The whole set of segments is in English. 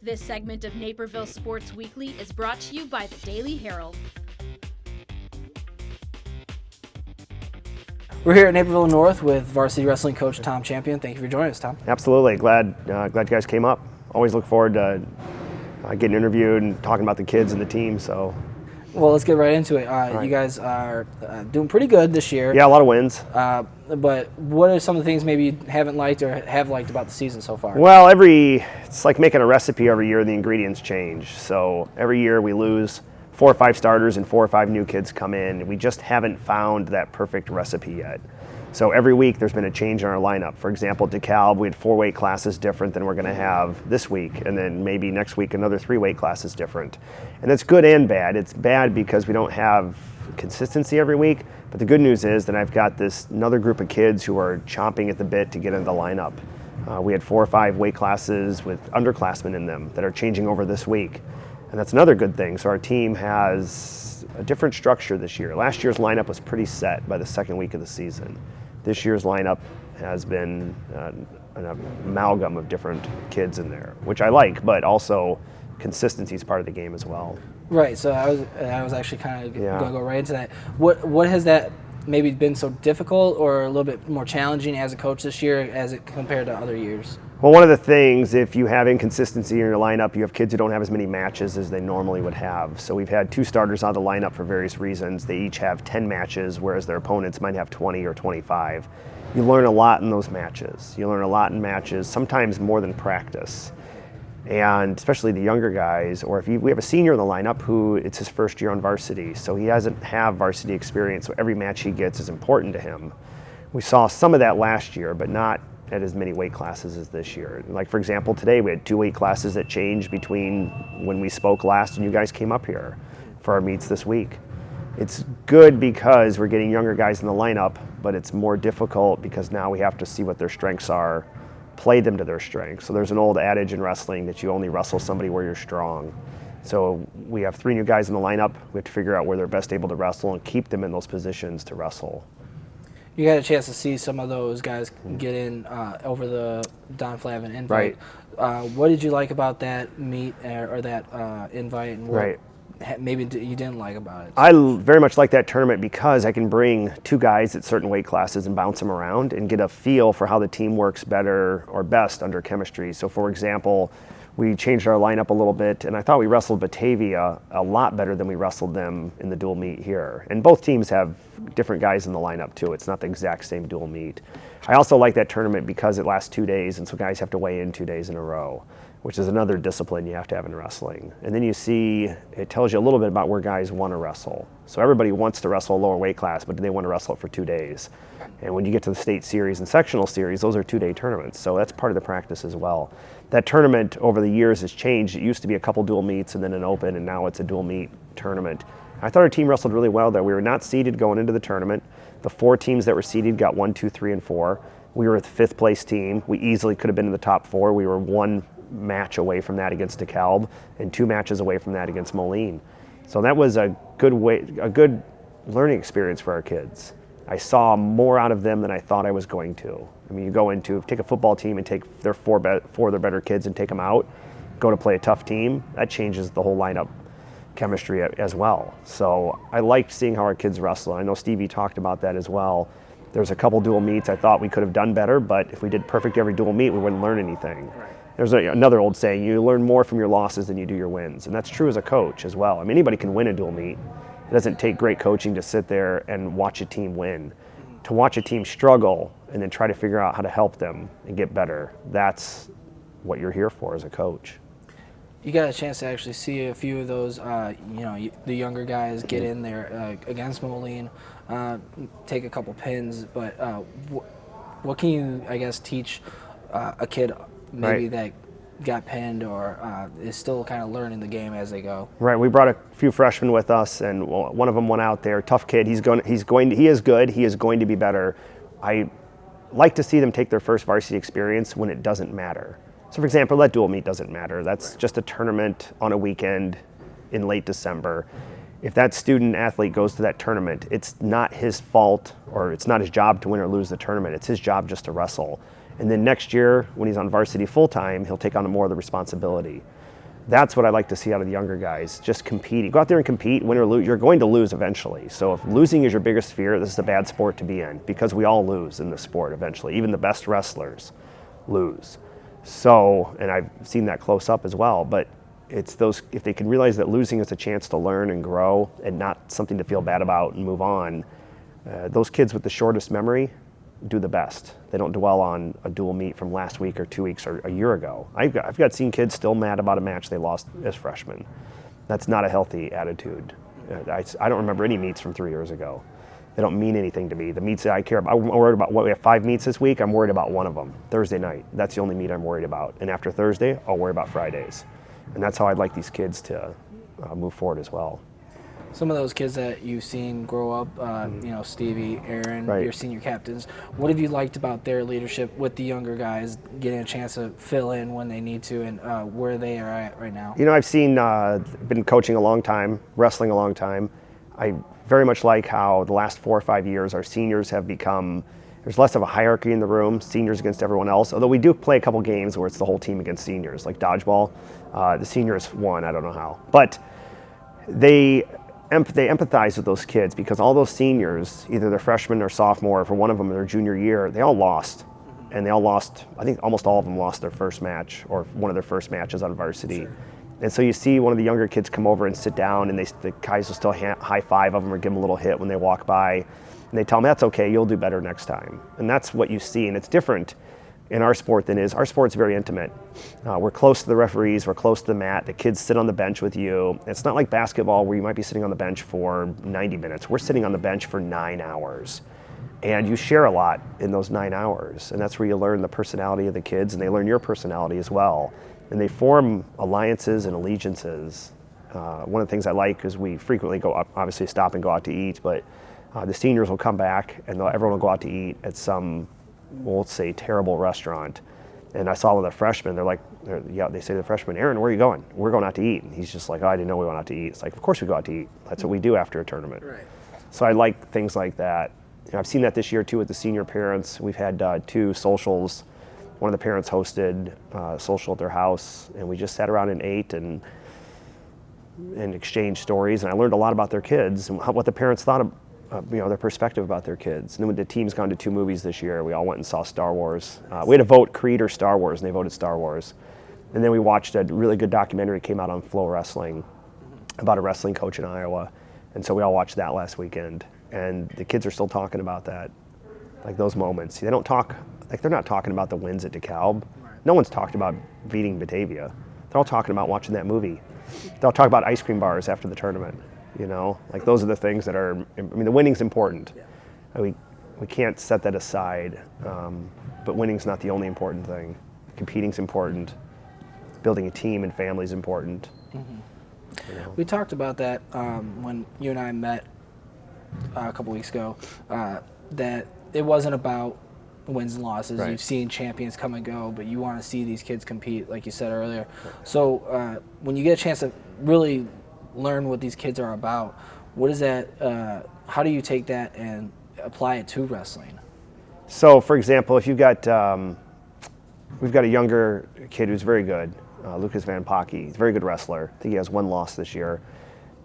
This segment of Naperville Sports Weekly is brought to you by the Daily Herald. We're here at Naperville North with varsity wrestling coach Tom Champion. Thank you for joining us, Tom. Absolutely. Glad you guys came up. Always look forward to getting interviewed and talking about the kids and the team. So, well, let's get right into it. right. You guys are doing pretty good this year. Yeah, a lot of wins. But what are some of the things maybe you haven't liked or have liked about the season so far? Well, it's like making a recipe every year. The ingredients change. So every year we lose 4 or 5 starters and 4 or 5 new kids come in. We just haven't found that perfect recipe yet. So every week there's been a change in our lineup. For example, DeKalb, we had 4 weight classes different than we're going to have this week. And then maybe next week another 3 weight classes different. And that's good and bad. It's bad because we don't have consistency every week. But the good news is that I've got another group of kids who are chomping at the bit to get into the lineup. We had 4 or 5 weight classes with underclassmen in them that are changing over this week. And that's another good thing. So our team has a different structure this year. Last year's lineup was pretty set by the second week of the season. This year's lineup has been an amalgam of different kids in there, which I like, but also consistency is part of the game as well. Right. So I was actually kind of going to go right into that. What has that maybe been so difficult or a little bit more challenging as a coach this year as it compared to other years? Well, one of the things, if you have inconsistency in your lineup, you have kids who don't have as many matches as they normally would have. So we've had 2 starters out of the lineup for various reasons. They each have 10 matches, whereas their opponents might have 20 or 25. You learn a lot in those matches. You learn a lot in matches, sometimes more than practice. And especially the younger guys, or we have a senior in the lineup who it's his first year on varsity, so he doesn't have varsity experience, so every match he gets is important to him. We saw some of that last year, but not at as many weight classes as this year. Like, for example, today we had 2 weight classes that changed between when we spoke last and you guys came up here for our meets this week. It's good because we're getting younger guys in the lineup, but it's more difficult because now we have to see what their strengths are, play them to their strengths. So there's an old adage in wrestling that you only wrestle somebody where you're strong. So we have 3 new guys in the lineup. We have to figure out where they're best able to wrestle and keep them in those positions to wrestle. You had a chance to see some of those guys get in over the Don Flavin invite. Right. What did you like about that meet or that invite, and what maybe you didn't like about it? I very much like that tournament because I can bring 2 guys at certain weight classes and bounce them around and get a feel for how the team works better or best under chemistry. So, for example, we changed our lineup a little bit, and I thought we wrestled Batavia a lot better than we wrestled them in the dual meet here. And both teams have different guys in the lineup, too. It's not the exact same dual meet. I also like that tournament because it lasts 2 days, and so guys have to weigh in 2 days in a row, which is another discipline you have to have in wrestling. And then you see, it tells you a little bit about where guys want to wrestle. So everybody wants to wrestle a lower weight class, but do they want to wrestle it for 2 days? And when you get to the state series and sectional series, those are 2-day tournaments. So that's part of the practice as well. That tournament over the years has changed. It used to be a couple dual meets and then an open, and now it's a dual meet tournament. I thought our team wrestled really well there. We were not seeded going into the tournament. The 4 teams that were seeded got 1, 2, 3, and 4. We were the 5th place team. We easily could have been in the top 4. We were 1 match away from that against DeKalb and 2 matches away from that against Moline. So that was a good learning experience for our kids. I saw more out of them than I thought I was going to. I mean, you take a football team and take their 4 of their better kids and take them out, go to play a tough team, that changes the whole lineup chemistry as well. So I liked seeing how our kids wrestle. I know Stevie talked about that as well. There's a couple dual meets I thought we could have done better, but if we did perfect every dual meet, we wouldn't learn anything. Right. There's another old saying, you learn more from your losses than you do your wins. And that's true as a coach as well. I mean, anybody can win a dual meet. It doesn't take great coaching to sit there and watch a team win. To watch a team struggle and then try to figure out how to help them and get better, that's what you're here for as a coach. You got a chance to actually see a few of those, the younger guys get in there against Moline, take a couple pins. But what can you, I guess, teach a kid maybe that got pinned or is still kind of learning the game as they go? Right. We brought a few freshmen with us, and one of them went out there. Tough kid. He is good. He is going to be better. I like to see them take their first varsity experience when it doesn't matter. So, for example, that dual meet doesn't matter. That's just a tournament on a weekend in late December. If that student athlete goes to that tournament, it's not his fault or it's not his job to win or lose the tournament. It's his job just to wrestle. And then next year, when he's on varsity full-time, he'll take on more of the responsibility. That's what I like to see out of the younger guys. Just compete. Go out there and compete, win or lose. You're going to lose eventually. So if losing is your biggest fear, this is a bad sport to be in, because we all lose in this sport eventually. Even the best wrestlers lose. So, and I've seen that close up as well, but it's those, if they can realize that losing is a chance to learn and grow and not something to feel bad about and move on, those kids with the shortest memory do the best. They don't dwell on a dual meet from last week or 2 weeks or a year ago. I've got seen kids still mad about a match they lost as freshmen. That's not a healthy attitude. I don't remember any meets from 3 years ago. They don't mean anything to me. The meets that I care about, I'm worried about, we have 5 meets this week, I'm worried about one of them, Thursday night. That's the only meet I'm worried about. And after Thursday, I'll worry about Fridays. And that's how I'd like these kids to move forward as well. Some of those kids that you've seen grow up, Stevie, Aaron, Right. your senior captains, what have you liked about their leadership with the younger guys, getting a chance to fill in when they need to, and where they are at right now? I've seen, been coaching a long time, wrestling a long time. I very much like how the last 4 or 5 years our seniors have become, there's less of a hierarchy in the room, seniors against everyone else, although we do play a couple games where it's the whole team against seniors, like dodgeball. The seniors won, I don't know how. But they empathize with those kids, because all those seniors, either they're freshmen or sophomore, or for one of them in their junior year, they all lost. And they all lost, I think almost all of them lost their first match or one of their first matches on varsity. Sure. And so you see one of the younger kids come over and sit down, and the guys will still high five of them or give them a little hit when they walk by. And they tell them, that's okay, you'll do better next time. And that's what you see. And it's different in our sport than is. Our sport's very intimate. We're close to the referees, we're close to the mat, the kids sit on the bench with you. It's not like basketball where you might be sitting on the bench for 90 minutes. We're sitting on the bench for 9 hours. And you share a lot in those 9 hours. And that's where you learn the personality of the kids, and they learn your personality as well. And they form alliances and allegiances. One of the things I like is we frequently obviously stop and go out to eat, but the seniors will come back and everyone will go out to eat at some, we'll say, terrible restaurant. And I saw one of the freshmen, they say to the freshman, Aaron, where are you going? We're going out to eat. And he's just like, oh, I didn't know we went out to eat. It's like, of course we go out to eat. That's what we do after a tournament. Right. So I like things like that. I've seen that this year too with the senior parents. We've had 2 socials. One of the parents hosted a social at their house, and we just sat around and ate and exchanged stories. And I learned a lot about their kids and what the parents thought of, their perspective about their kids. And then when the team's gone to 2 movies this year, we all went and saw Star Wars. We had to vote Creed or Star Wars, and they voted Star Wars. And then we watched a really good documentary that came out on Flow Wrestling about a wrestling coach in Iowa. And so we all watched that last weekend. And the kids are still talking about that, like those moments. They don't talk, like they're not talking about the wins at DeKalb. Right. No one's talked about beating Batavia. They're all talking about watching that movie. They'll talk about ice cream bars after the tournament. Like those are the things that are, the winning's important. Yeah. We can't set that aside, but winning's not the only important thing. Competing's important. Building a team and family's important. Mm-hmm. We talked about that when you and I met a couple weeks ago, that it wasn't about wins and losses. Right. You've seen champions come and go, but you want to see these kids compete, like you said earlier. Right. So when you get a chance to really learn what these kids are about, what is that? How do you take that and apply it to wrestling? So, for example, if you've got, we've got a younger kid who's very good, Lucas Van Pocky. He's a very good wrestler. I think he has 1 loss this year.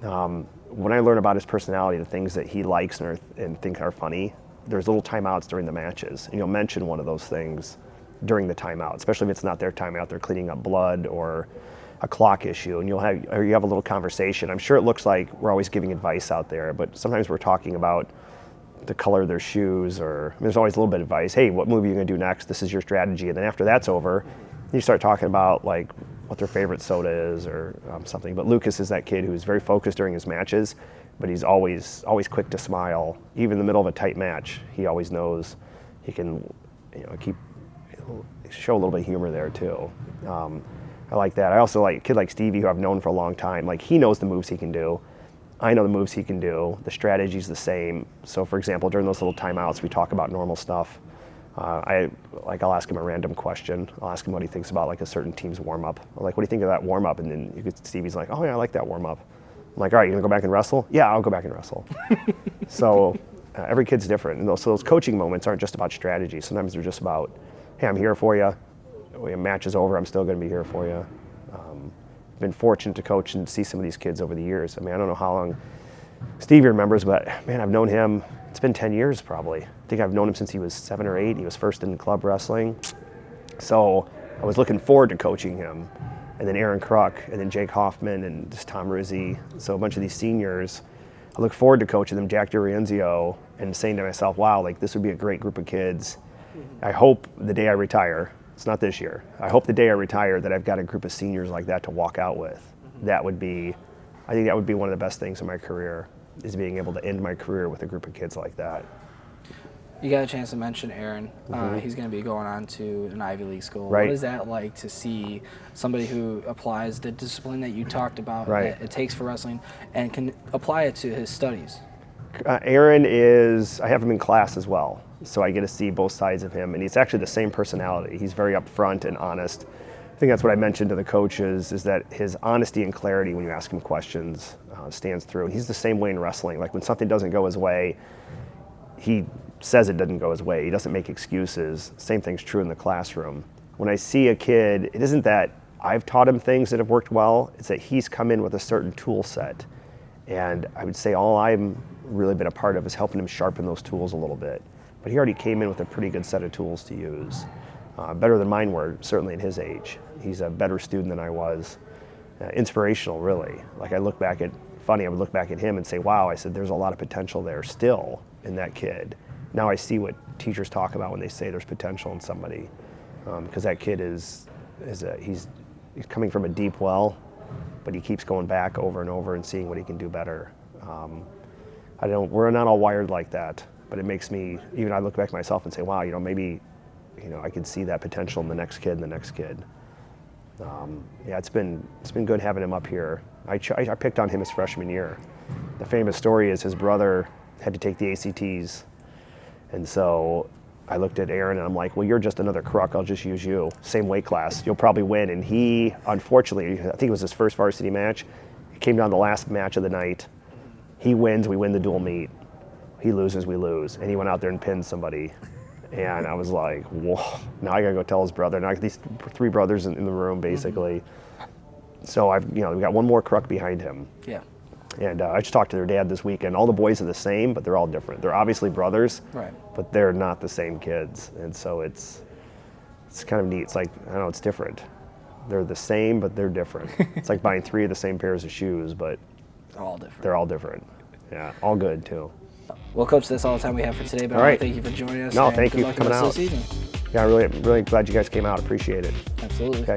When I learn about his personality, the things that he likes and think are funny, there's little timeouts during the matches, and you'll mention one of those things during the timeout, especially if it's not their timeout, they're cleaning up blood or a clock issue, and you have a little conversation. I'm sure it looks like we're always giving advice out there, but sometimes we're talking about the color of their shoes, or there's always a little bit of advice. Hey, what move are you going to do next? This is your strategy. And then after that's over, you start talking about like what their favorite soda is or something. But Lucas is that kid who's very focused during his matches, but he's always quick to smile. Even in the middle of a tight match, he always knows he can, show a little bit of humor there too. I like that. I also like a kid like Stevie, who I've known for a long time. Like, he knows the moves he can do. I know the moves he can do. The strategy's the same. So, for example, during those little timeouts, we talk about normal stuff. I'll ask him a random question. I'll ask him what he thinks about like a certain team's warm-up. I'm like, what do you think of that warm-up? And then Stevie's like, oh yeah, I like that warm-up. I'm like, all right, you gonna go back and wrestle? Yeah, I'll go back and wrestle. So every kid's different. And so those coaching moments aren't just about strategy. Sometimes they're just about, hey, I'm here for you. When the match is over, I'm still gonna be here for you. been fortunate to coach and see some of these kids over the years. I mean, I don't know how long Stevie remembers, but man, I've known him, it's been 10 years probably. I think I've known him since he was 7 or 8. He was first in club wrestling. So I was looking forward to coaching him. And then Aaron Kruk, and then Jake Hoffman, and just Tom Rizzi. So a bunch of these seniors, I look forward to coaching them, Jack DiRienzio, and saying to myself, wow, like this would be a great group of kids. I hope the day I retire, it's not this year, I hope the day I retire that I've got a group of seniors like that to walk out with. That would be, I think that would be one of the best things in my career, is being able to end my career with a group of kids like that. You got a chance to mention Aaron. He's going to be going on to an Ivy League school. Right. What is that like to see somebody who applies the discipline that you talked about Right. that it takes for wrestling and can apply it to his studies? Aaron is, I have him in class as well, so I get to see both sides of him, and he's actually the same personality. He's very upfront and honest. I think that's what I mentioned to the coaches, is that his honesty and clarity when you ask him questions stands through. He's the same way in wrestling. Like when something doesn't go his way, he says it didn't go his way. He doesn't make excuses. Same thing's true in the classroom. When I see a kid, it isn't that I've taught him things that have worked well, it's that he's come in with a certain tool set. And I would say all I've really been a part of is helping him sharpen those tools a little bit. But he already came in with a pretty good set of tools to use. Better than mine were, certainly at his age. He's a better student than I was. Inspirational, really. Like I would look back at him and say, wow, I said, there's a lot of potential there still in that kid. Now I see what teachers talk about when they say there's potential in somebody, because that kid he's coming from a deep well, but he keeps going back over and over and seeing what he can do better. We're not all wired like that, but it makes me, even I look back at myself and say, wow, maybe, I can see that potential in the next kid and the next kid. Yeah, it's been good having him up here. I picked on him his freshman year. The famous story is his brother had to take the ACTs. And so I looked at Aaron and I'm like, well, you're just another Kruk, I'll just use you. Same weight class, you'll probably win. And he, unfortunately, I think it was his first varsity match. It came down to the last match of the night. He wins, we win the dual meet. He loses, we lose. And he went out there and pinned somebody. And I was like, whoa, now I gotta go tell his brother. Now I got these 3 brothers in the room, basically. So we've got one more Kruk behind him. Yeah. And I just talked to their dad this weekend. All the boys are the same, but they're all different. They're obviously brothers, Right. but they're not the same kids. And so it's kind of neat. It's like, I don't know, it's different. They're the same, but they're different. It's like buying 3 of the same pairs of shoes, but All different. they're all different. Yeah, all good too. Well, Coach, that's all the time we have for today, but All I right. want to thank you for joining us. No, and thank good you luck for the coming rest of out. the season. Yeah, really glad you guys came out. Appreciate it. Absolutely. Okay.